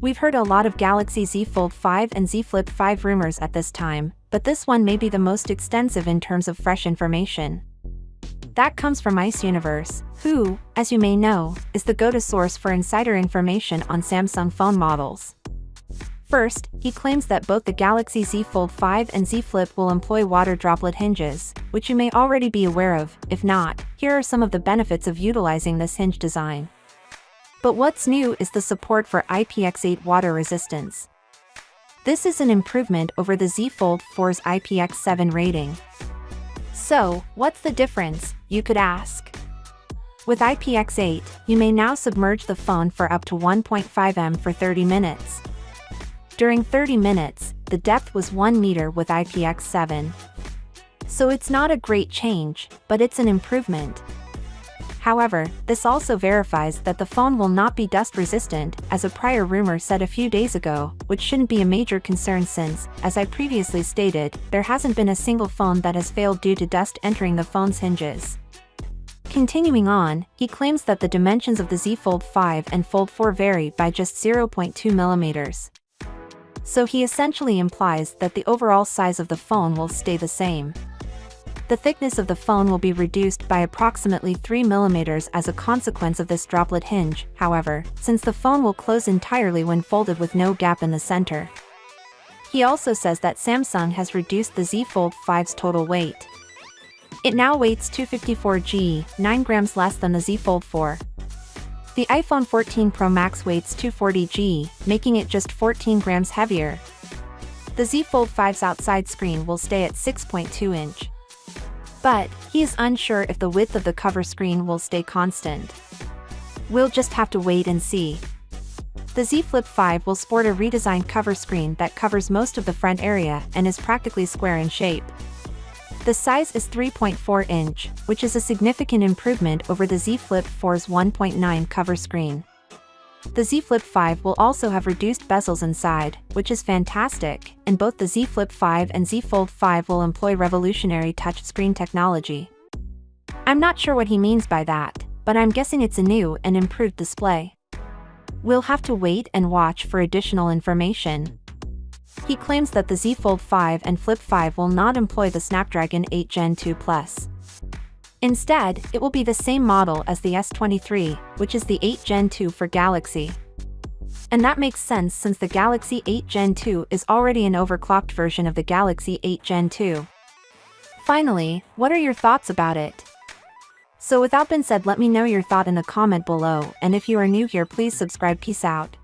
We've heard a lot of Galaxy Z Fold 5 and Z Flip 5 rumors at this time, but this one may be the most extensive in terms of fresh information. That comes from Ice Universe, who, as you may know, is the go-to source for insider information on Samsung phone models. First, he claims that both the Galaxy Z Fold 5 and Z Flip will employ water droplet hinges, which you may already be aware of. If not, here are some of the benefits of utilizing this hinge design. But what's new is the support for IPX8 water resistance. This is an improvement over the Z Fold 4's IPX7 rating. So, what's the difference, you could ask? With IPX8, you may now submerge the phone for up to 1.5 m for 30 minutes. During 30 minutes, the depth was 1 meter with IPX7. So it's not a great change, but it's an improvement. However, this also verifies that the phone will not be dust resistant, as a prior rumor said a few days ago, which shouldn't be a major concern since, as I previously stated, there hasn't been a single phone that has failed due to dust entering the phone's hinges. Continuing on, he claims that the dimensions of the Z Fold 5 and Fold 4 vary by just 0.2 millimeters. So he essentially implies that the overall size of the phone will stay the same. The thickness of the phone will be reduced by approximately 3 mm as a consequence of this droplet hinge, however, since the phone will close entirely when folded with no gap in the center. He also says that Samsung has reduced the Z Fold 5's total weight. It now weighs 254 g, 9 grams less than the Z Fold 4. The iPhone 14 Pro Max weighs 240 g, making it just 14 grams heavier. The Z Fold 5's outside screen will stay at 6.2 inch. But, he is unsure if the width of the cover screen will stay constant. We'll just have to wait and see. The Z Flip 5 will sport a redesigned cover screen that covers most of the front area and is practically square in shape. The size is 3.4 inch, which is a significant improvement over the Z Flip 4's 1.9 cover screen. The Z Flip 5 will also have reduced bezels inside, which is fantastic, and both the Z Flip 5 and Z Fold 5 will employ revolutionary touchscreen technology. I'm not sure what he means by that, but I'm guessing it's a new and improved display. We'll have to wait and watch for additional information. He claims that the Z Fold 5 and Flip 5 will not employ the Snapdragon 8 Gen 2 Plus. Instead, it will be the same model as the S23, which is the 8 Gen 2 for Galaxy. And that makes sense since the Galaxy 8 Gen 2 is already an overclocked version of the Galaxy 8 Gen 2. Finally, what are your thoughts about it? So with that being said, let me know your thought in the comment below, and if you are new here, please subscribe. Peace out.